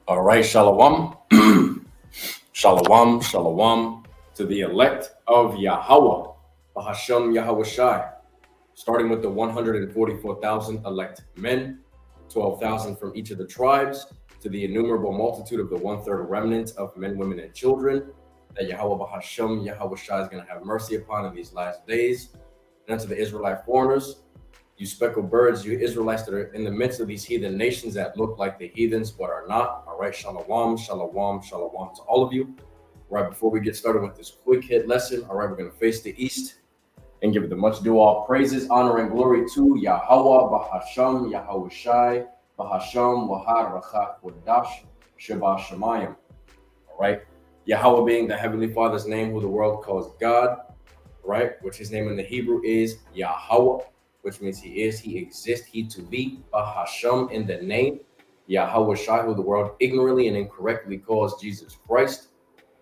All right, shalom. Shalom, shalom to the elect of Yahweh, Bahashem Yahweh Shai, starting with the 144,000 elect men, 12,000 from each of the tribes, to the innumerable multitude of the one-third remnant of men, women, and children that Yahweh Bahashem Yahweh Shai is going to have mercy upon in these last days. And unto the Israelite foreigners, you speckled birds, you Israelites that are in the midst of these heathen nations that look like the heathens but are not. All right, shalom, shalom, shalom to all of you. Right before we get started with this quick hit lesson, all right, we're going to face the east and give the much due all praises, honor, and glory to Yahweh, Bahasham, Yahweh Shai, Bahasham, Wahar, Rachak, Wadash, Shabbat Shemayim. All right, Yahweh being the Heavenly Father's name, who the world calls God, right, which his name in the Hebrew is Yahweh, which means he is, he exists, he to be, Bahasham in the name, Yahweh Shai, who the world ignorantly and incorrectly calls Jesus Christ,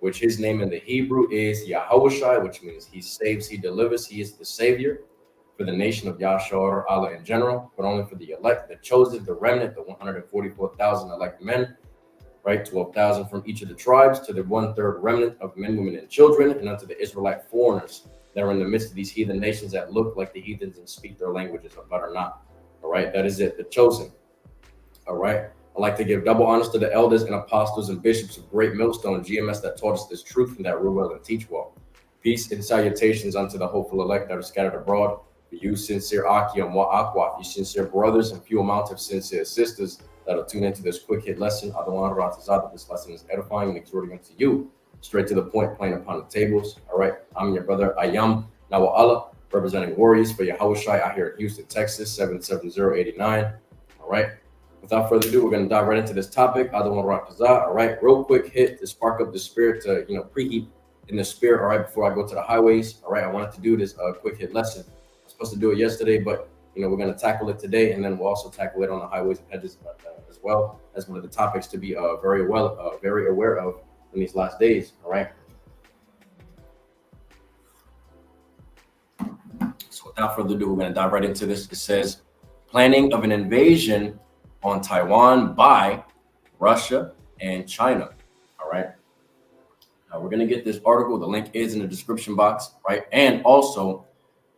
which his name in the Hebrew is Yahweh Shai, which means he saves, he delivers, he is the savior for the nation of Yahshua or Allah in general, but only for the elect, the chosen, the remnant, the 144,000 elect men, right, 12,000 from each of the tribes, to the one-third remnant of men, women, and children, and unto the Israelite foreigners that are in the midst of these heathen nations that look like the heathens and speak their languages, but are not. All right, that is it, the chosen. All right, I'd like to give double honors to the elders and apostles and bishops of Great Millstone GMS that taught us this truth and that rule well and teach well. Peace and salutations unto the hopeful elect that are scattered abroad. For you sincere Akim wa Akwaf, you sincere brothers and few amount of sincere sisters that'll tune into this quick hit lesson. This lesson is edifying and exhorting unto you. Straight to the point, plain upon the tables. All right, I'm your brother Ayam Nawa Allah, representing Warriors for Yahweh Shai out here in Houston, Texas, 77089. All right, without further ado, we're going to dive right into this topic. All right, real quick hit to spark up the spirit, to preheat in the spirit. All right, before I go to the highways. All right, I wanted to do this quick hit lesson. I was supposed to do it yesterday, but we're going to tackle it today, and then we'll also tackle it on the highways and hedges as well as one of the topics to be very aware of in these last days. All right. So without further ado, we're going to dive right into this. It says, planning of an invasion on Taiwan by Russia and China. All right. Now we're going to get this article. The link is in the description box, right? And also,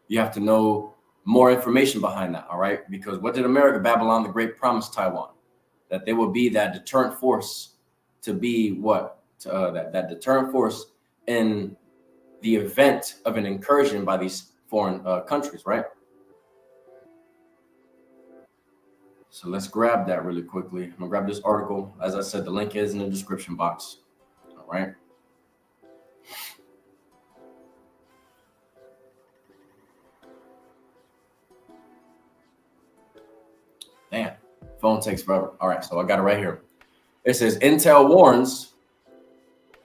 you have to know more information behind that. All right. Because what did America, Babylon the Great, promise Taiwan? That they would be that deterrent force, to be what? That deterrent force in the event of an incursion by these foreign countries, right? So let's grab that really quickly. I'm gonna grab this article. As I said, the link is in the description box. All right. Damn, phone takes forever. All right, so I got it right here. It says Intel warns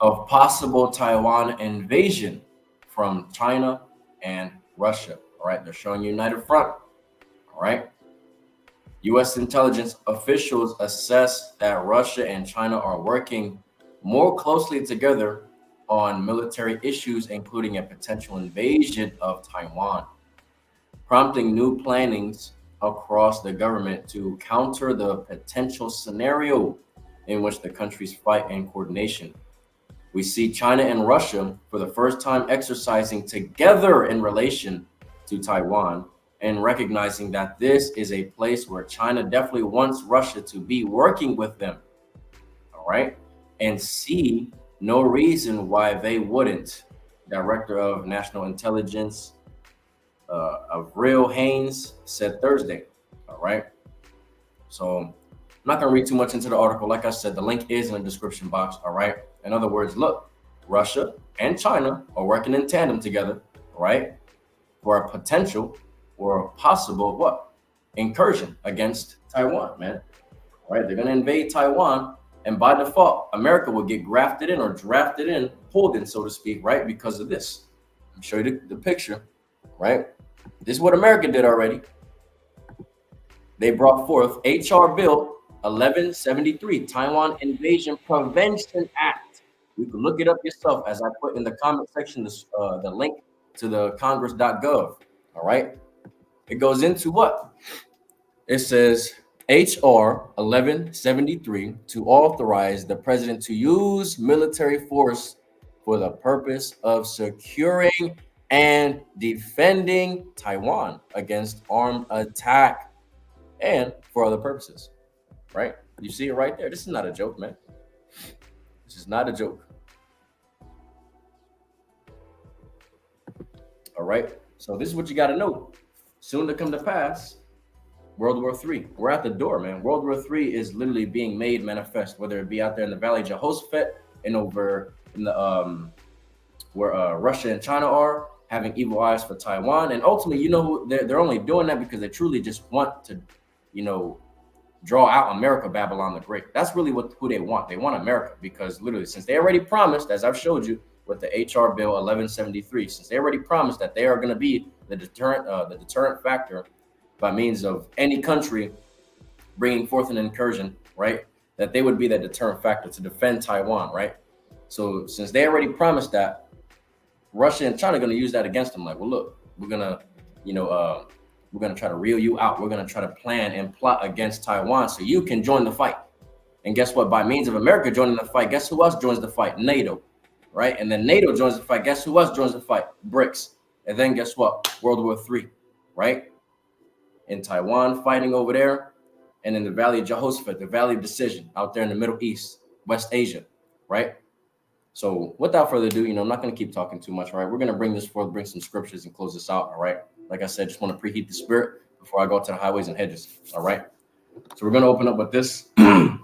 of possible Taiwan invasion from China and Russia. All right, they're showing united front. All right. U.S. intelligence officials assess that Russia and China are working more closely together on military issues, including a potential invasion of Taiwan, prompting new plannings across the government to counter the potential scenario in which the countries fight in coordination. We see China and Russia for the first time exercising together in relation to Taiwan, and recognizing that this is a place where China definitely wants Russia to be working with them. All right. And see no reason why they wouldn't. Director of National Intelligence Avril Haines said Thursday. All right. So I'm not going to read too much into the article. Like I said, the link is in the description box. All right. In other words, look, Russia and China are working in tandem together, right, for a potential or a possible what? Incursion against Taiwan, man. All right, they're going to invade Taiwan, and by default, America will get grafted in or drafted in, pulled in, so to speak, right, because of this. I'll show you the picture, right? This is what America did already. They brought forth H.R. Bill 1173, Taiwan Invasion Prevention Act, You can look it up yourself, as I put in the comment section the link to the congress.gov. All right. It goes into what? It says HR 1173 to authorize the president to use military force for the purpose of securing and defending Taiwan against armed attack and for other purposes. Right? You see it right there. This is not a joke, man. This is not a joke. All right. So this is what you got to know. Soon to come to pass, World War III. We're at the door, man. World War III is literally being made manifest, whether it be out there in the Valley of Jehoshaphat and over in the where Russia and China are having evil eyes for Taiwan. And ultimately, they're only doing that because they truly just want to, draw out America, Babylon the Great. That's really who they want. They want America because literally, since they already promised, as I've showed you with the HR Bill 1173, since they already promised that they are going to be the deterrent factor by means of any country bringing forth an incursion, right? That they would be that deterrent factor to defend Taiwan, right? So since they already promised that, Russia and China are going to use that against them. Like, well, look, we're going to, we're going to try to reel you out. We're going to try to plan and plot against Taiwan so you can join the fight. And guess what? By means of America joining the fight, guess who else joins the fight? NATO, right? And then NATO joins the fight. Guess who else joins the fight? BRICS. And then guess what? World War III, right? In Taiwan, fighting over there. And in the Valley of Jehoshaphat, the Valley of Decision out there in the Middle East, West Asia, right? So without further ado, I'm not going to keep talking too much, right? We're going to bring this forth, bring some scriptures and close this out, all right? Like I said, just want to preheat the spirit before I go to the highways and hedges, all right? So we're going to open up with this in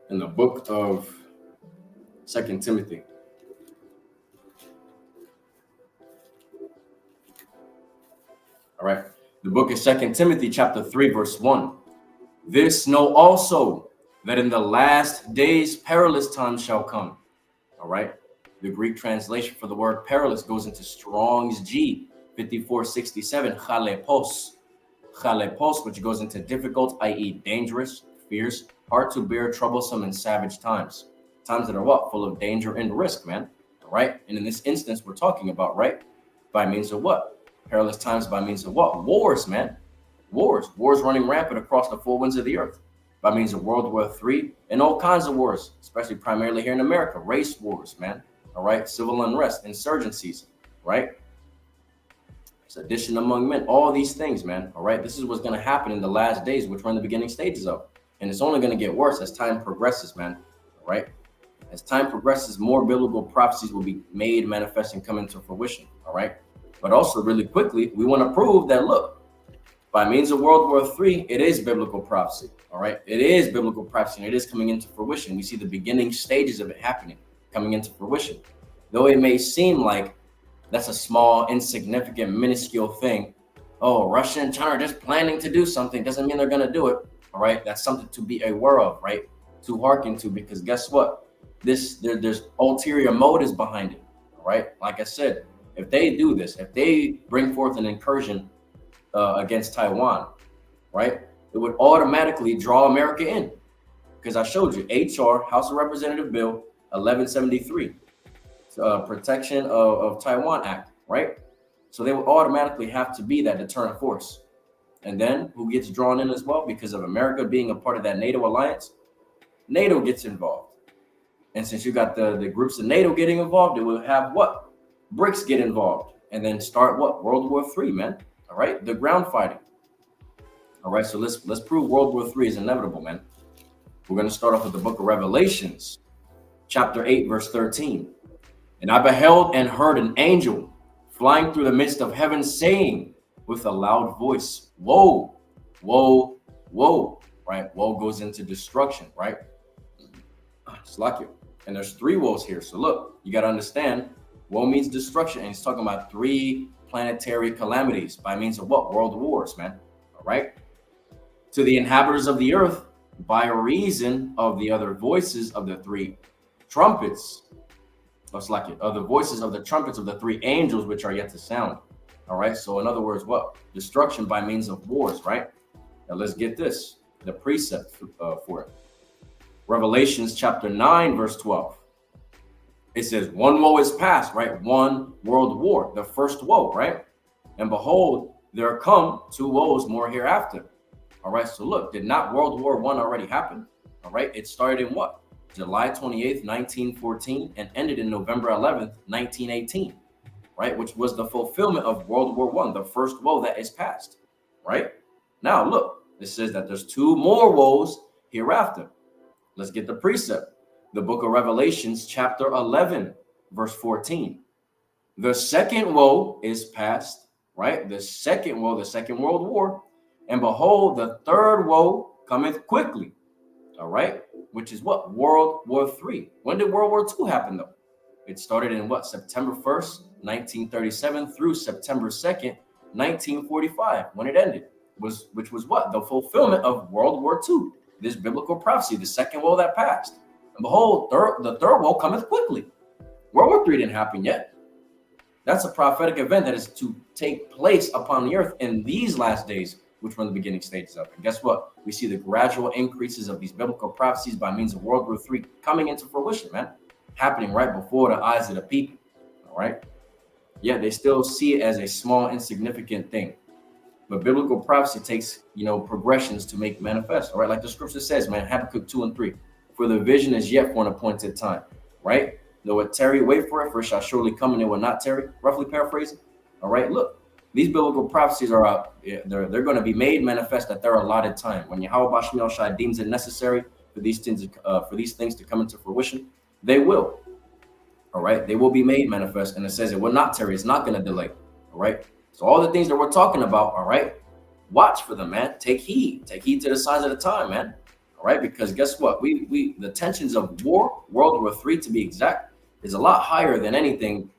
the book of 2 Timothy. All right. The book of 2 Timothy chapter 3, verse 1. This know also that in the last days perilous times shall come. All right. The Greek translation for the word perilous goes into Strong's G 5467, chalepos. Chalepos, which goes into difficult, i.e. dangerous, fierce, hard to bear, troublesome, and savage times. Times that are what? Full of danger and risk, man. All right. And in this instance, we're talking about, right? By means of what? Perilous times by means of what? Wars, man. Wars running rampant across the four winds of the earth by means of World War III and all kinds of wars, especially primarily here in America. Race wars, man. All right. Civil unrest, insurgencies, right? Sedition among men, all these things, man. All right. This is what's going to happen in the last days, which we're in the beginning stages of. And it's only going to get worse as time progresses, man. All right. As time progresses, more biblical prophecies will be made, manifest, and come into fruition. All right. But also really quickly, we want to prove that, look, by means of World War III, it is biblical prophecy. All right. It is biblical prophecy and it is coming into fruition. We see the beginning stages of it happening, coming into fruition. Though it may seem like that's a small, insignificant, minuscule thing. Oh, Russia and China are just planning to do something. Doesn't mean they're going to do it. All right. That's something to be aware of, right? To hearken to, because guess what? There's ulterior motives behind it. All right. Like I said, if they do this, if they bring forth an incursion against Taiwan, right, it would automatically draw America in. Because I showed you HR, House of Representative Bill 1173, Protection of Taiwan Act, right? So they would automatically have to be that deterrent force. And then who gets drawn in as well? Because of America being a part of that NATO alliance, NATO gets involved. And since you got the groups of NATO getting involved, it will have what? BRICS get involved and then start what? World War III, man. All right. The ground fighting. All right. So let's prove World War III is inevitable, man. We're going to start off with the book of Revelations, chapter 8, verse 13. And I beheld and heard an angel flying through the midst of heaven, saying with a loud voice, woe, woe, woe. Right. Woe goes into destruction, right? It's like it. And there's three woes here. So look, you got to understand. Woe means destruction, and he's talking about three planetary calamities by means of what? World wars, man. All right. To the inhabitants of the earth, by reason of the other voices of the three trumpets, of the voices of the trumpets of the three angels which are yet to sound. All right. So in other words, what? Destruction by means of wars, right? Now let's get this, the precept for it. Revelations chapter 9, verse 12. It says, one woe is past, right? One world war, the first woe, right? And behold, there come two woes more hereafter. All right, so look, did not World War I already happen? All right, it started in what? July 28th, 1914, and ended in November 11th, 1918, right? Which was the fulfillment of World War I, the first woe that is past, right? Now, look, it says that there's two more woes hereafter. Let's get the precept. The book of Revelations, chapter 11, verse 14. The second woe is past, right? The second woe, the Second World War. And behold, the third woe cometh quickly, all right? Which is what? World War III. When did World War II happen, though? It started in what? September 1st, 1937 through September 2nd, 1945, when it ended, which was what? The fulfillment of World War II, this biblical prophecy, the second woe that passed. And behold, the third woe cometh quickly. World War III didn't happen yet. That's a prophetic event that is to take place upon the earth in these last days, which were in the beginning stages of it. And guess what? We see the gradual increases of these biblical prophecies by means of World War III coming into fruition, man, happening right before the eyes of the people, all right? Yet they still see it as a small, insignificant thing. But biblical prophecy takes, progressions to make manifest, all right? Like the scripture says, man, Habakkuk 2 and 3, for the vision is yet for an appointed time, right? Though it tarry, wait for it, for it shall surely come, and it will not tarry. Roughly paraphrasing. All right, look, these biblical prophecies are out. They're going to be made manifest at their allotted time. When Yahweh Bashim El Shai deems it necessary for these things to come into fruition, they will. All right, they will be made manifest, and it says it will not tarry. It's not going to delay. All right. So all the things that we're talking about, all right, watch for them, man. Take heed. Take heed to the signs of the time, man. All right, because guess what? The tensions of war, World War III to be exact, is a lot higher than anything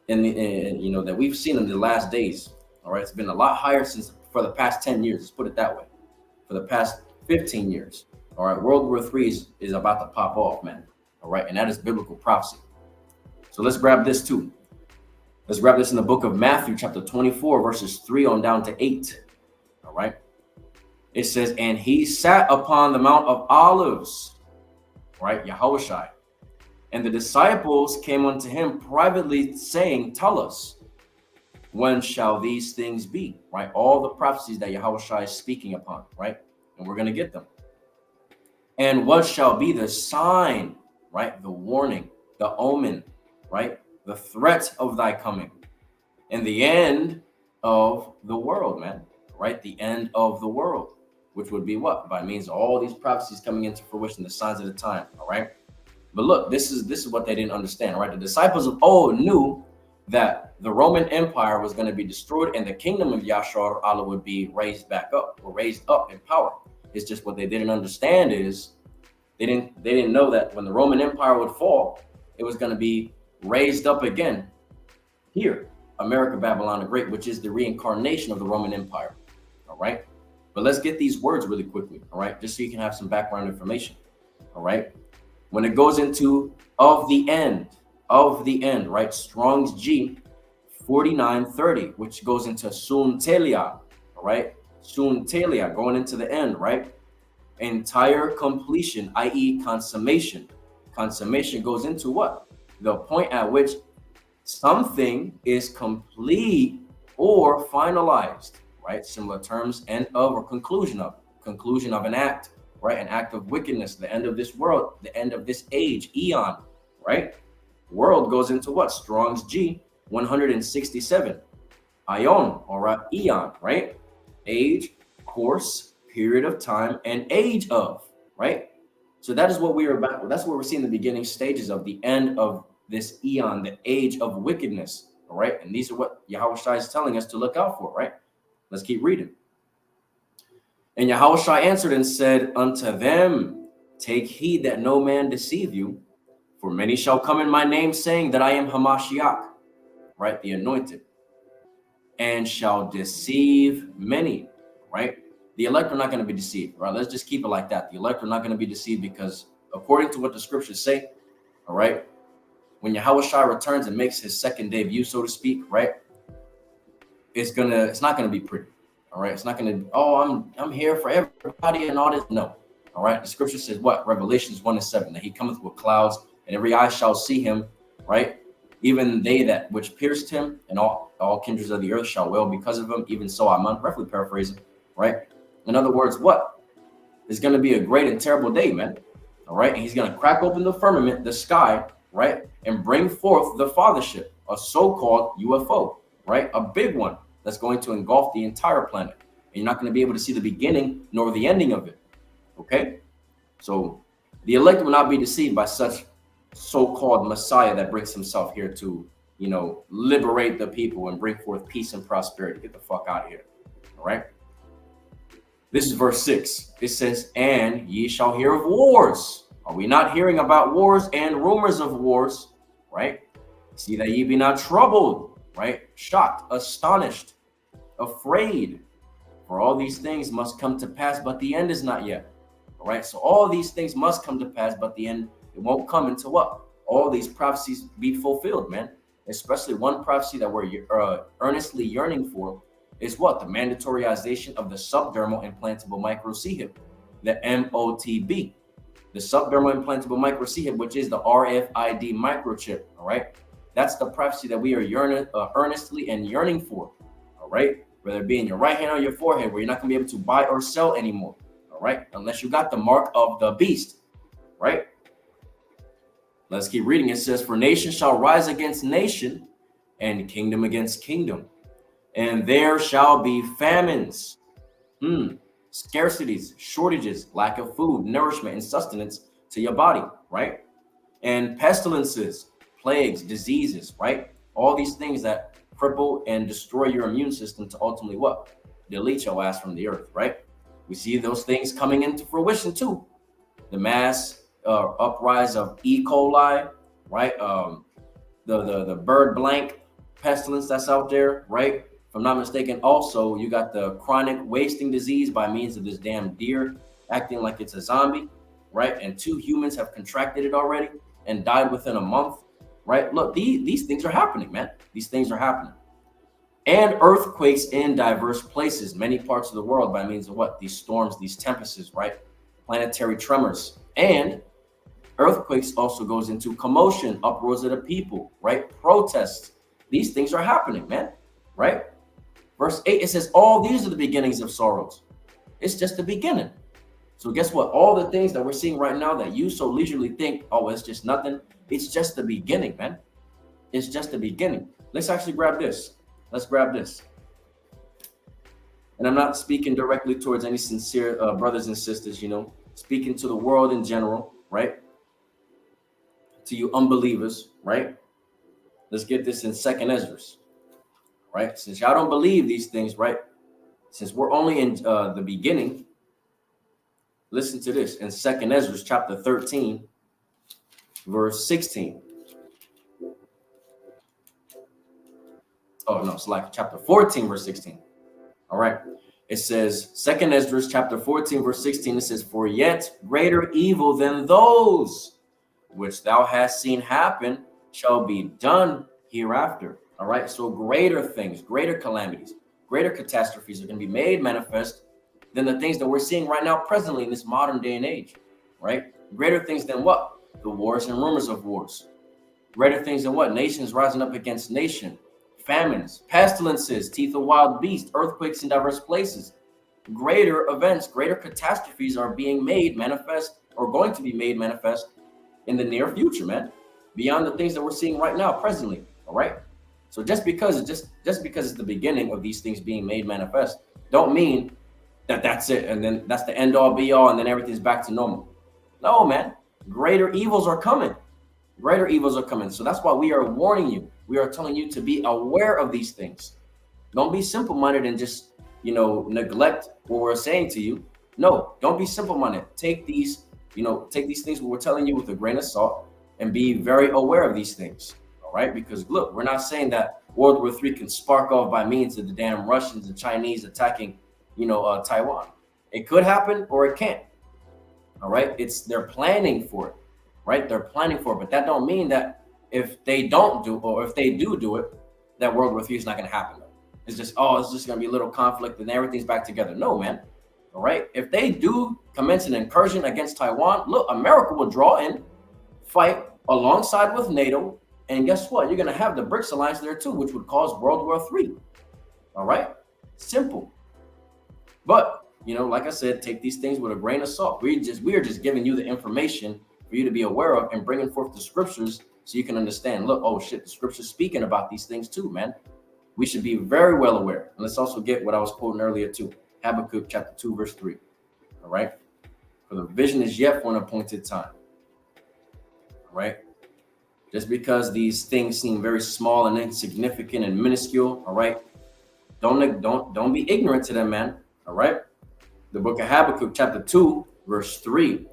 that we've seen in the last days. All right, it's been a lot higher for the past 10 years. Let's put it that way. For the past 15 years. All right, World War III is about to pop off, man. All right, and that is biblical prophecy. So let's grab this too. Let's grab this in the book of Matthew, chapter 24, verses 3 on down to 8. All right. It says, and he sat upon the Mount of Olives, right? Yahushua. And the disciples came unto him privately, saying, tell us, when shall these things be? Right? All the prophecies that Yahushua is speaking upon, right? And we're going to get them. And what shall be the sign, right? The warning, the omen, right? The threat of thy coming, and the end of the world, man, right? The end of the world, which would be what? By means of all these prophecies coming into fruition, the signs of the time, all right? But look, this is what they didn't understand, right? The disciples of old knew that the Roman Empire was going to be destroyed and the kingdom of Yahshua Allah would be raised back up, or raised up in power. It's just what they didn't understand is they didn't know that when the Roman Empire would fall, it was going to be raised up again here, America Babylon the Great, which is the reincarnation of the Roman Empire. All right. But let's get these words really quickly. All right. Just so you can have some background information. All right. When it goes into of the end, right? Strong's G 4930, which goes into Sun Telia, all right? Sun Telia, going into the end, right? Entire completion, i.e. consummation. Consummation goes into what? The point at which something is complete or finalized, right? Similar terms, end of or conclusion of an act, right? An act of wickedness, the end of this world, the end of this age, eon, right? World goes into what? Strong's G 167. Ion, or eon, right? Age, course, period of time, and age of, right? So that is what we are about. That's what we're seeing the beginning stages of the end of this eon, the age of wickedness, all right? And these are what Yahushua is telling us to look out for, right? Let's keep reading. And Yahushua answered and said unto them, take heed that no man deceive you, for many shall come in my name, saying that I am Hamashiach, right? The anointed, and shall deceive many, right? The elect are not going to be deceived, right? Let's just keep it like that. The elect are not going to be deceived because according to what the scriptures say, all right, when Yahushua returns and makes his second debut, so to speak, right, it's not going to be pretty, all right? It's not going to, I'm here for everybody and all this. No, All right. The scripture says what? Revelations 1:7, that he cometh with clouds, and every eye shall see him, right? Even they that which pierced him, and all kindreds of the earth shall wail because of him. Even so, I'm roughly paraphrasing, right? In other words, what? It's going to be a great and terrible day, man. All right. And he's going to crack open the firmament, the sky, right? And bring forth the fathership, a so-called UFO, right? A big one that's going to engulf the entire planet. And you're not going to be able to see the beginning nor the ending of it. Okay. So the elect will not be deceived by such so-called Messiah that brings himself here to, liberate the people and bring forth peace and prosperity. Get the fuck out of here. All right. This is verse 6. It says, and ye shall hear of wars. Are we not hearing about wars and rumors of wars? Right? See that ye be not troubled, right? Shocked, astonished, afraid. For all these things must come to pass, but the end is not yet. All right. So all these things must come to pass, but the end, it won't come until what? All these prophecies be fulfilled, man. Especially one prophecy that we're earnestly yearning for is what? The mandatoryization of the subdermal implantable microchip, the MOTB. The subdermal implantable microchip, which is the RFID microchip. All right. That's the prophecy that we are earnestly and yearning for. All right. Whether it be in your right hand or your forehead, where you're not going to be able to buy or sell anymore. All right. Unless you got the mark of the beast. Right. Let's keep reading. It says, for nation shall rise against nation and kingdom against kingdom. And there shall be famines, scarcities, shortages, lack of food, nourishment, and sustenance to your body, right? And pestilences, plagues, diseases, right? All these things that cripple and destroy your immune system to ultimately what? Delete your ass from the earth, right? We see those things coming into fruition too. The mass uprise of E. coli, right? The bird blank pestilence that's out there, right? If I'm not mistaken, also you got the chronic wasting disease by means of this damn deer acting like it's a zombie, right? And 2 humans have contracted it already and died within a month, right? Look, these things are happening, man. These things are happening. And earthquakes in diverse places, many parts of the world by means of what? These storms, these tempests, right? Planetary tremors. And earthquakes also goes into commotion, uproars of the people, right? Protests. These things are happening, man, right? Verse 8, it says, all these are the beginnings of sorrows. It's just the beginning. So guess what? All the things that we're seeing right now that you so leisurely think, oh, it's just nothing. It's just the beginning, man. It's just the beginning. Let's actually grab this. Let's grab this. And I'm not speaking directly towards any sincere brothers and sisters, speaking to the world in general, right? To you unbelievers, right? Let's get this in 2nd Ezra. Right? Since y'all don't believe these things, right? Since we're only in the beginning, listen to this in 2nd Ezra chapter 13, verse 16. Oh, no, it's like chapter 14, verse 16. All right. It says, 2nd Ezra chapter 14, verse 16, it says, for yet greater evil than those which thou hast seen happen shall be done hereafter. All right. So greater things, greater calamities, greater catastrophes are going to be made manifest than the things that we're seeing right now presently in this modern day and age. Right. Greater things than what? The wars and rumors of wars. Greater things than what? Nations rising up against nation. Famines, pestilences, teeth of wild beasts, earthquakes in diverse places. Greater events, greater catastrophes are being made manifest or going to be made manifest in the near future, man. Beyond the things that we're seeing right now presently. All right. So just because it's the beginning of these things being made manifest, don't mean that that's it. And then that's the end all be all. And then everything's back to normal. No, man. Greater evils are coming. Greater evils are coming. So that's why we are warning you. We are telling you to be aware of these things. Don't be simple-minded and just, neglect what we're saying to you. No, don't be simple-minded. Take these things what we're telling you with a grain of salt and be very aware of these things. All right. Because look, we're not saying that World War III can spark off by means of the damn Russians and Chinese attacking, Taiwan. It could happen or it can't. All right. They're planning for it. Right. They're planning for it. But that don't mean that if they don't do, or if they do it, that World War III is not going to happen. It's just going to be a little conflict and everything's back together. No, man. All right. If they do commence an incursion against Taiwan, look, America will draw in, fight alongside with NATO. And guess what? You're going to have the BRICS alliance there too, which would cause World War III. All right. Simple. But, like I said, take these things with a grain of salt. We are just giving you the information for you to be aware of and bringing forth the scriptures so you can understand. Look, oh shit, the scripture's speaking about these things too, man. We should be very well aware. And let's also get what I was quoting earlier too. Habakkuk chapter 2, verse 3. All right. For the vision is yet for an appointed time. All right. Just because these things seem very small and insignificant and minuscule, all right, don't be ignorant to them, man. All right. The book of Habakkuk chapter 2, verse 3.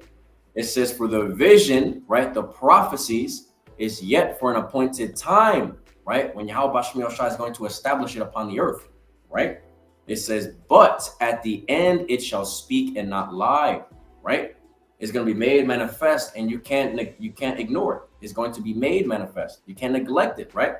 It says, for the vision, right, the prophecies is yet for an appointed time, right? When Yahweh Shai is going to establish it upon the earth, right? It says, but at the end it shall speak and not lie, right? It's going to be made manifest, and you can't ignore it. It's going to be made manifest. You can't neglect it, right?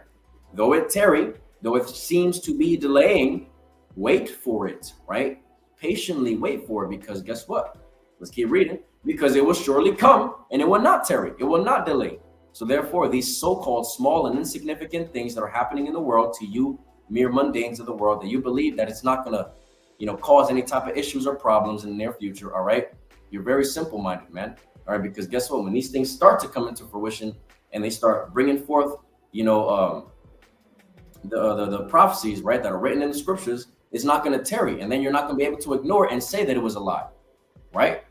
Though it tarry, though it seems to be delaying, wait for it, right? Patiently wait for it, because guess what? Let's keep reading. Because it will surely come, and it will not tarry. It will not delay. So therefore, these so-called small and insignificant things that are happening in the world to you, mere mundanes of the world, that you believe that it's not going to, cause any type of issues or problems in the near future. All right. You're very simple-minded, man. All right. Because guess what? When these things start to come into fruition and they start bringing forth, the prophecies, right, that are written in the scriptures, it's not going to tarry. And then you're not going to be able to ignore it and say that it was a lie. Right.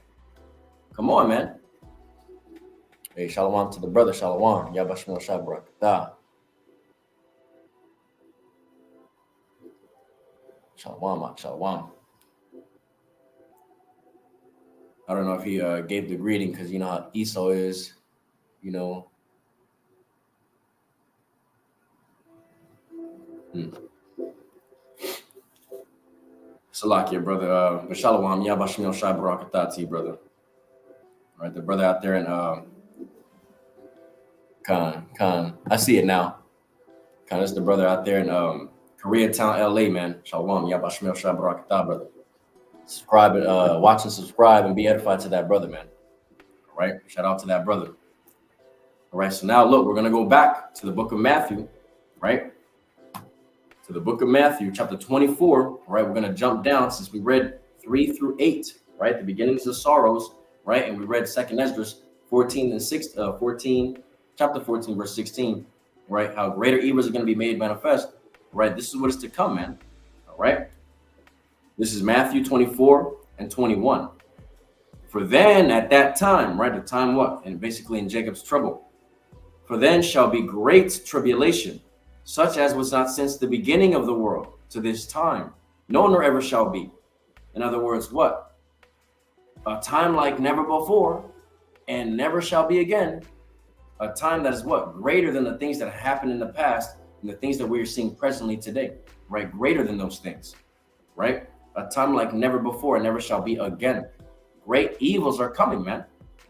Come on, man. Hey, shalom to the brother. Shalom. Yabashmil Shabrak. Shalom, shalom. I don't know if he gave the greeting, because you know how Esau is, Salakia, brother. But shalom. Yabashmil Shabrak, brother. All right, the brother out there in Khan. I see it now. Khan is the brother out there in Koreatown, LA, man. Shalom, Yabashmil Shabbarakatah, brother. Subscribe and watch and subscribe and be edified to that brother, man. All right, shout out to that brother. All right, so now look, we're gonna go back to the book of Matthew, right? To the book of Matthew, chapter 24. All right, we're gonna jump down since we read 3 through 8, right? The beginnings of sorrows, right? And we read 2nd Esdras 14, chapter 14, verse 16, right? How greater evils are going to be made manifest, right? This is what is to come, man. All right. This is Matthew 24 and 21. For then at that time, right? The time what? And basically in Jacob's trouble. For then shall be great tribulation, such as was not since the beginning of the world to this time, no nor ever shall be. In other words, what? A time like never before and never shall be again. A time that is what? Greater than the things that happened in the past and the things that we are seeing presently today, right? Greater than those things, right? A time like never before and never shall be again. Great evils are coming, man.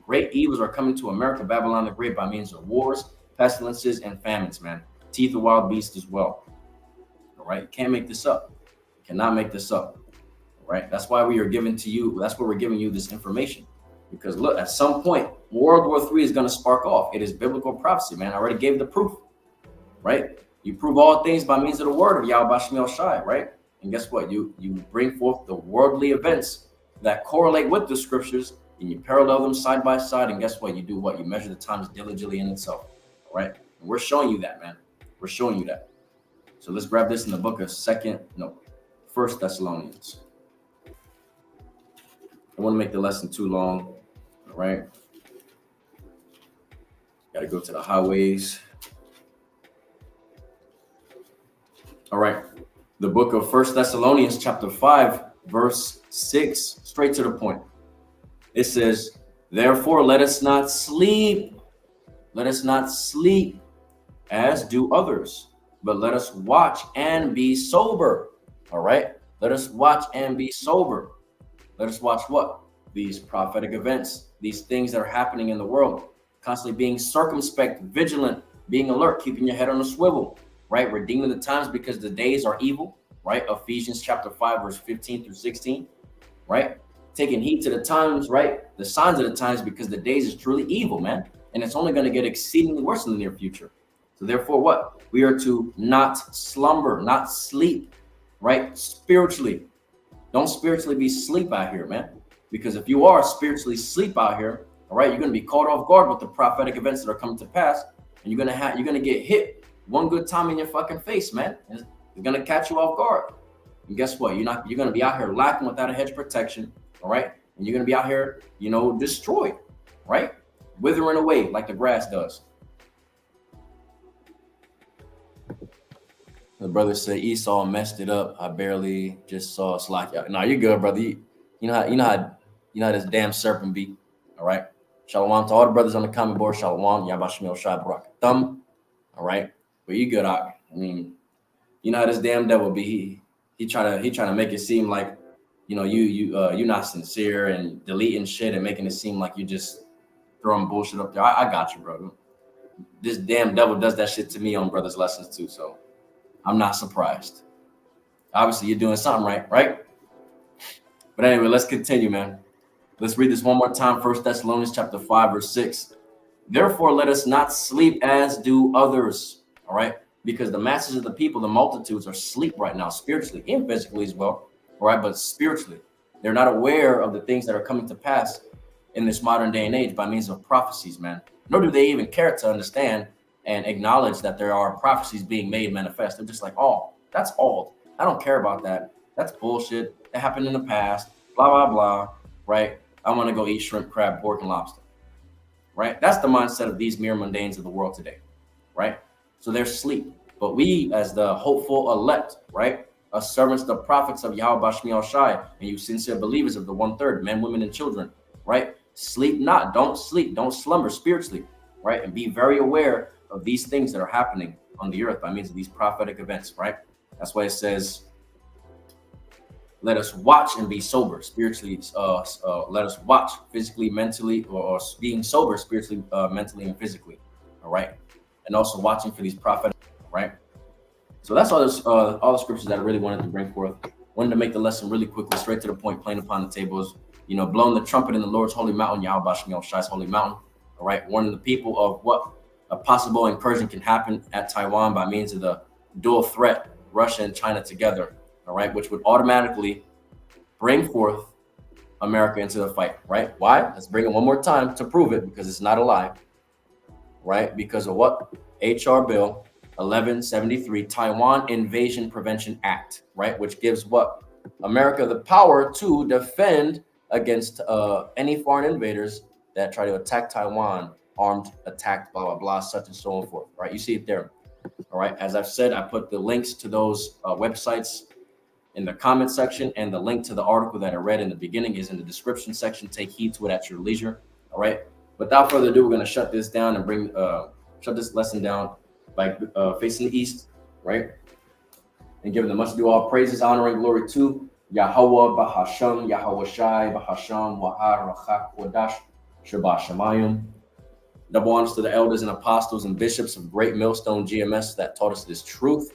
Great evils are coming to America, Babylon the Great, by means of wars, pestilences, and famines, man. Teeth of wild beasts as well. All right? You can't make this up. You cannot make this up. All right? That's why we are giving to you, that's why we're giving you this information. Because look, at some point, World War III is going to spark off. It is biblical prophecy, man. I already gave the proof, right? You prove all things by means of the word of Yahweh Shai, right? And guess what? You bring forth the worldly events that correlate with the scriptures, and you parallel them side by side. And guess what? You do what? You measure the times diligently in itself, all right? And we're showing you that, man. We're showing you that. So let's grab this in the book of 1 Thessalonians. I want to make the lesson too long. All right. Got to go to the highways. All right. The book of 1 Thessalonians chapter 5, verse 6, straight to the point. It says, therefore, let us not sleep. Let us not sleep as do others, but let us watch and be sober. All right. Let us watch and be sober. Let us watch what? These prophetic events, these things that are happening in the world, constantly being circumspect, vigilant, being alert, keeping your head on a swivel, right? Redeeming the times because the days are evil, right? Ephesians chapter 5, verse 15 through 16. right? Taking heed to the times, right? The signs of the times, because the days is truly evil, man. And it's only going to get exceedingly worse in the near future. So therefore, what? We are to not slumber, not sleep, right? Spiritually. Don't spiritually be sleep out here, man. Because if you are spiritually sleep out here, all right, you're going to be caught off guard with the prophetic events that are coming to pass. And you're going to get hit one good time in your fucking face, man. It's going to catch you off guard. And guess what? You're going to be out here lacking without a hedge of protection, all right? And you're going to be out here, destroyed, right? Withering away like the grass does. The brother said Esau messed it up. I barely just saw a slack out. No, you're good, brother. You know how this damn serpent be. All right. Shalom to all the brothers on the comment board. Shalom. Yabashmil Shai Barak Thumb. All right. But you good, I mean, you know how this damn devil be. He trying to make it seem like, you're not sincere and deleting shit and making it seem like you just throwing bullshit up there. I got you, brother. This damn devil does that shit to me on brothers' lessons too. So I'm not surprised. Obviously, you're doing something right? But anyway, let's continue, man. Let's read this one more time. 1 Thessalonians chapter 5, verse 6. Therefore, let us not sleep as do others, all right? Because the masses of the people, the multitudes, are asleep right now, spiritually and physically as well, all right? But spiritually, they're not aware of the things that are coming to pass in this modern day and age by means of prophecies, man. Nor do they even care to understand and acknowledge that there are prophecies being made manifest. They're just like, oh, that's old. I don't care about that. That's bullshit. That happened in the past. Blah, blah, blah, right? I want to go eat shrimp, crab, pork, and lobster, right? That's the mindset of these mere mundanes of the world today, right? So they're asleep. But we, as the hopeful elect, right, are servants, the prophets of Yahweh Bashmi Shai, and you sincere believers of the 1/3, men, women, and children, right? Sleep not. Don't sleep. Don't slumber spiritually, right? And be very aware of these things that are happening on the earth by means of these prophetic events, right? That's why it says, let us watch and be sober spiritually. Let us watch physically, mentally, or being sober spiritually, mentally, and physically. All right. And also watching for these prophets. Right. So that's all the scriptures that I really wanted to bring forth. Wanted to make the lesson really quickly, straight to the point, plain upon the tables. Blowing the trumpet in the Lord's holy mountain, Yahweh Bashmi Shai's holy mountain. All right. Warning the people of what a possible incursion can happen at Taiwan by means of the dual threat, Russia and China together. All right, which would automatically bring forth America into the fight, right? Why? Let's bring it one more time to prove it, because it's not a lie, right? Because of what? HR Bill 1173, Taiwan Invasion Prevention Act, right? Which gives what? America the power to defend against any foreign invaders that try to attack Taiwan, armed attack, blah, blah, blah, such and so on forth, right? You see it there. All right. As I've said, I put the links to those websites in the comment section, and the link to the article that I read in the beginning is in the description section. Take heed to it at your leisure. All right. Without further ado, we're going to shut this down and shut this lesson down by facing the east, right? And giving the much due all praises, honor, and glory to Yahweh, Bahasham, Yahweh Shai, Bahasham, Wahar, Rachak, Wadash, Shabbat Shemayim. Double honors to the elders and apostles and bishops of Great Millstone GMS that taught us this truth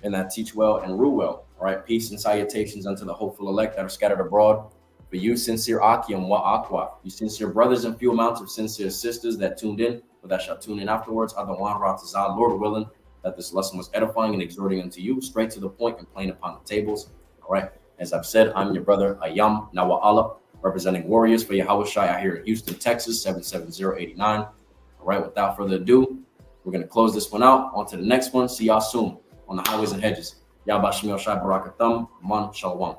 and that teach well and rule well. All right, peace and salutations unto the hopeful elect that are scattered abroad. For you, sincere Akim wa Aqua, you sincere brothers and few amounts of sincere sisters that tuned in, but that shall tune in afterwards. Adawan Ratazah, Lord willing, that this lesson was edifying and exhorting unto you, straight to the point and plain upon the tables. All right, as I've said, I'm your brother Ayam Nawa Allah, representing Warriors for Yahweh Shai out here in Houston, Texas, 77089. All right, without further ado, we're going to close this one out. On to the next one. See y'all soon on the highways and hedges. Yahweh Shai Barakatham, Man Shalom.